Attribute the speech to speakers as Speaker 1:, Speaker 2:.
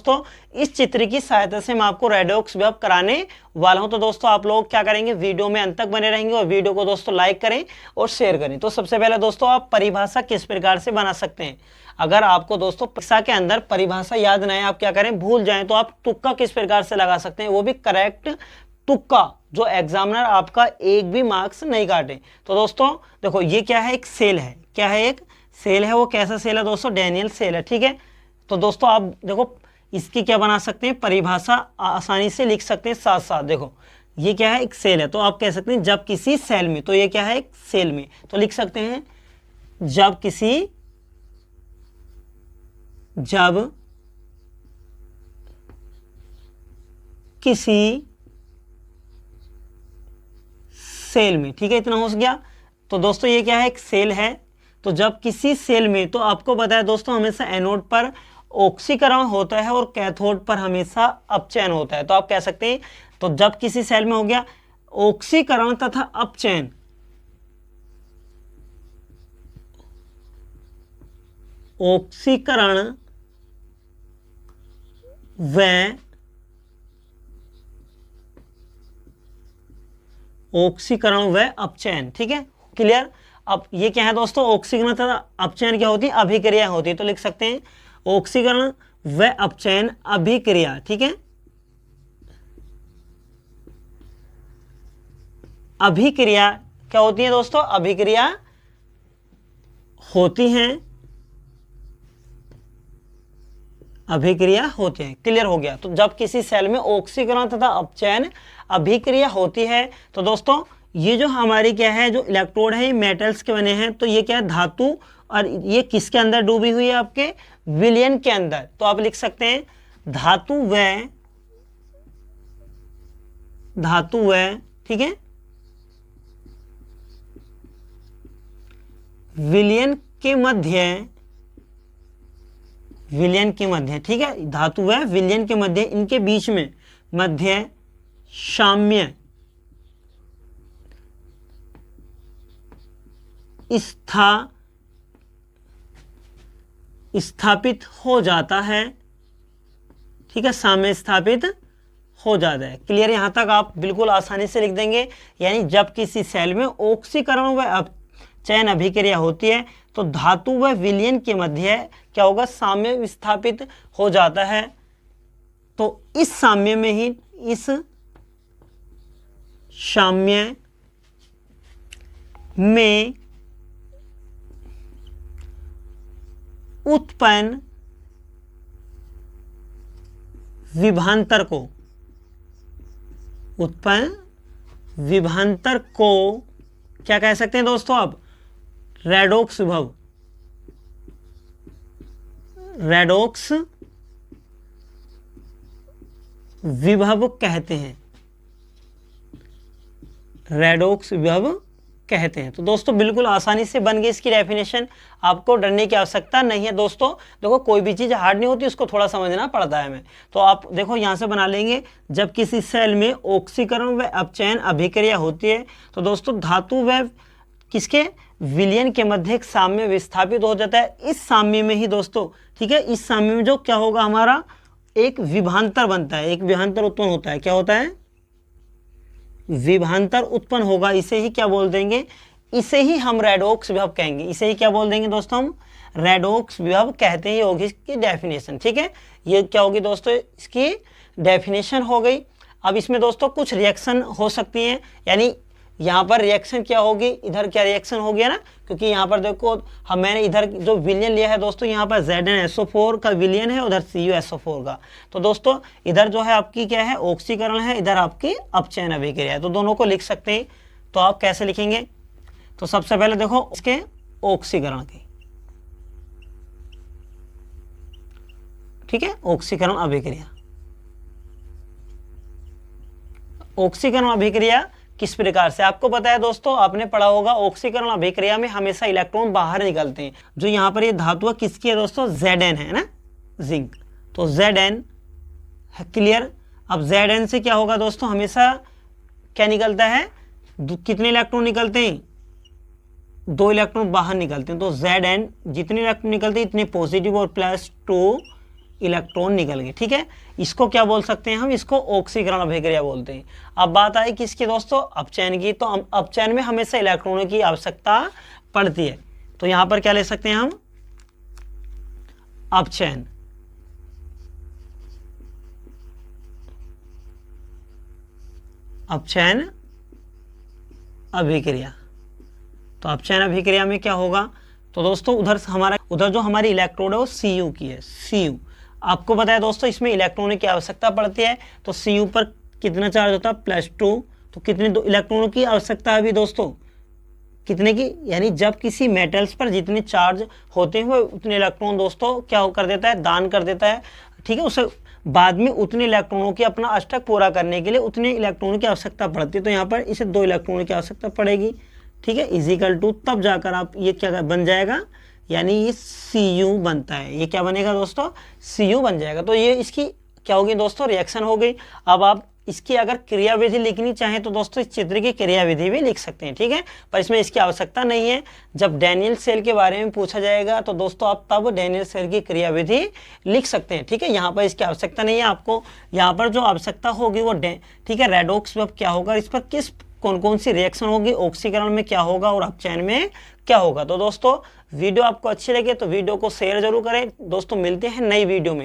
Speaker 1: दोस्तों इस चित्र की सहायता से मैं आपको रेडॉक्स विभव कराने वाला हूं। तो दोस्तों आप लोग क्या करेंगे, वीडियो में अंत तक बने रहेंगे और वीडियो को दोस्तों लाइक करें और शेयर करें। तो सबसे पहले दोस्तों आप परिभाषा किस प्रकार से बना सकते हैं। अगर आपको दोस्तों परीक्षा के अंदर परिभाषा याद ना है, आप क्या करें भूल जाएं, तो आप तुक्का किस प्रकार से लगा सकते हैं, वो भी करेक्ट तुक्का, जो एग्जामिनर आपका एक भी मार्क्स नहीं काटे। तो दोस्तों देखो ये क्या है, एक सेल है। क्या है, एक सेल है। वो कैसा सेल है दोस्तों, डेनियल सेल है। ठीक है, तो दोस्तों आप देखो इसकी क्या बना सकते हैं, परिभाषा आसानी से लिख सकते हैं साथ साथ। देखो ये क्या है, एक सेल है। तो आप कह सकते हैं जब किसी सेल में, तो ये क्या है, एक सेल में, तो लिख सकते हैं जब किसी सेल में। ठीक है, इतना हो गया। तो दोस्तों ये क्या है, एक सेल है। तो जब किसी सेल में, तो आपको बताया दोस्तों हमेशा एनोड पर ऑक्सीकरण होता है और कैथोड पर हमेशा अपचयन होता है। तो आप कह सकते हैं तो जब किसी सेल में हो गया ऑक्सीकरण तथा अपचयन, ऑक्सीकरण व अपचयन। ठीक है, क्लियर। अब ये क्या है दोस्तों, ऑक्सीकरण तथा अपचयन क्या होती है, अभिक्रिया होती है। तो लिख सकते हैं ऑक्सीकरण व अपचयन अभिक्रिया। ठीक है, अभिक्रिया क्या होती है दोस्तों, अभिक्रिया होती हैं, अभिक्रिया होते हैं। क्लियर हो गया। तो जब किसी सेल में ऑक्सीकरण तथा अपचयन अभिक्रिया होती है, तो दोस्तों ये जो हमारी क्या है, जो इलेक्ट्रोड है ये मेटल्स के बने हैं। तो ये क्या है, धातु, और ये किसके अंदर डूबी हुई है, आपके विलयन के अंदर। तो आप लिख सकते हैं धातु व ठीक है, विलयन के मध्य। ठीक है, धातु व विलयन के मध्य, इनके बीच में मध्य साम्य स्थापित हो जाता है। ठीक है, साम्य स्थापित हो जाता है। क्लियर, यहां तक आप बिल्कुल आसानी से लिख देंगे। यानी जब किसी सेल में ऑक्सीकरण व अपचयन अभिक्रिया होती है, तो धातु व विलयन के मध्य क्या होगा, साम्य स्थापित हो जाता है। तो इस साम्य में उत्पन्न विभवांतर को क्या कह सकते हैं दोस्तों, आप रेडॉक्स विभव कहते हैं। रेडॉक्स विभव कहते हैं। तो दोस्तों बिल्कुल आसानी से बन गई इसकी डेफिनेशन, आपको डरने की आवश्यकता नहीं है। दोस्तों देखो कोई भी चीज़ हार्ड नहीं होती, उसको थोड़ा समझना पड़ता है हमें। तो आप देखो यहाँ से बना लेंगे, जब किसी सेल में ऑक्सीकरण व अपचयन अभिक्रिया होती है, तो दोस्तों धातु व किसके, विलयन के मध्य एक साम्य विस्थापित हो जाता है। इस साम्य में ही दोस्तों, ठीक है, इस साम्य में जो क्या होगा, हमारा एक विभवांतर बनता है, एक विभवांतर उत्पन्न होता है। क्या होता है, विभवांतर उत्पन्न होगा। इसे ही क्या बोल देंगे, इसे ही हम रेडॉक्स विभव कहेंगे। इसे ही क्या बोल देंगे दोस्तों, हम रेडॉक्स विभव कहते ही होगी इसकी डेफिनेशन। ठीक है, ये क्या होगी दोस्तों, इसकी डेफिनेशन हो गई। अब इसमें दोस्तों कुछ रिएक्शन हो सकती हैं, यानी यहाँ पर रिएक्शन क्या होगी, इधर क्या रिएक्शन हो गया ना, क्योंकि यहाँ पर देखो मैंने इधर जो विलयन लिया है दोस्तों, यहाँ पर ZnSO4 का विलयन है, उधर CuSO4 का। तो दोस्तों इधर जो है आपकी क्या है, ऑक्सीकरण है, इधर आपकी अपचयन अभिक्रिया है। तो दोनों को लिख सकते हैं। तो आप कैसे लिखेंगे, तो सबसे पहले देखो इसके ऑक्सीकरण की, ठीक है, ऑक्सीकरण अभिक्रिया। ऑक्सीकरण अभिक्रिया किस प्रकार से, आपको पता है दोस्तों, आपने पढ़ा होगा ऑक्सीकरण अभिक्रिया में हमेशा इलेक्ट्रॉन बाहर निकलते हैं। जो यहाँ पर ये धातु किसकी है दोस्तों, Zn है ना, जिंक। तो Zn है, क्लियर। अब Zn से क्या होगा दोस्तों, हमेशा क्या निकलता है, कितने इलेक्ट्रॉन निकलते हैं, 2 इलेक्ट्रॉन बाहर निकलते हैं। तो Zn जितने इलेक्ट्रॉन निकलते हैं इतने पॉजिटिव और +2 इलेक्ट्रॉन निकल गए। ठीक है, इसको क्या बोल सकते हैं हम, इसको ऑक्सीकरण अभिक्रिया बोलते हैं। अब बात आई किसकी दोस्तों, अपचयन की। तो अपचयन में हमेशा इलेक्ट्रॉनों की आवश्यकता पड़ती है। तो यहां पर क्या ले सकते हैं हम, अपचयन। अपचयन अभिक्रिया। तो अपचयन अभिक्रिया में क्या होगा, तो दोस्तों उधर जो हमारी इलेक्ट्रोड है वो Cu की है। Cu आपको पता है दोस्तों, इसमें इलेक्ट्रॉनों की आवश्यकता पड़ती है। तो Cu पर कितना चार्ज होता है, +2। तो कितने इलेक्ट्रॉनों की आवश्यकता है अभी दोस्तों, कितने की, यानी जब किसी मेटल्स पर जितने चार्ज होते हैं उतने इलेक्ट्रॉन दोस्तों क्या कर देता है, दान कर देता है। ठीक है, उसे बाद में उतने इलेक्ट्रॉनों की अपना अष्टक पूरा करने के लिए उतने इलेक्ट्रॉनों की आवश्यकता पड़ती है। तो यहाँ पर इसे 2 इलेक्ट्रॉनों की आवश्यकता पड़ेगी। ठीक है, इजिकल टू, तब जाकर आप ये क्या बन जाएगा, यानी ये Cu बनता है। ये क्या बनेगा दोस्तों, Cu बन जाएगा। तो ये इसकी क्या होगी दोस्तों, रिएक्शन हो गई। अब आप इसकी अगर क्रियाविधि लिखनी चाहें तो दोस्तों इस चित्र की क्रियाविधि भी लिख सकते हैं। ठीक है, पर इसमें इसकी आवश्यकता नहीं है। जब डैनियल सेल के बारे में पूछा जाएगा तो दोस्तों आप तब डैनियल सेल की क्रियाविधि लिख सकते हैं। ठीक है, यहाँ पर इसकी आवश्यकता नहीं है। आपको यहाँ पर जो आवश्यकता होगी वो ठीक है, रेडॉक्स वेब क्या होगा, इस पर कौन कौन सी रिएक्शन होगी, ऑक्सीकरण में क्या होगा और अपचयन में क्या होगा। तो दोस्तों वीडियो आपको अच्छी लगे तो वीडियो को शेयर जरूर करें। दोस्तों मिलते हैं नई वीडियो में।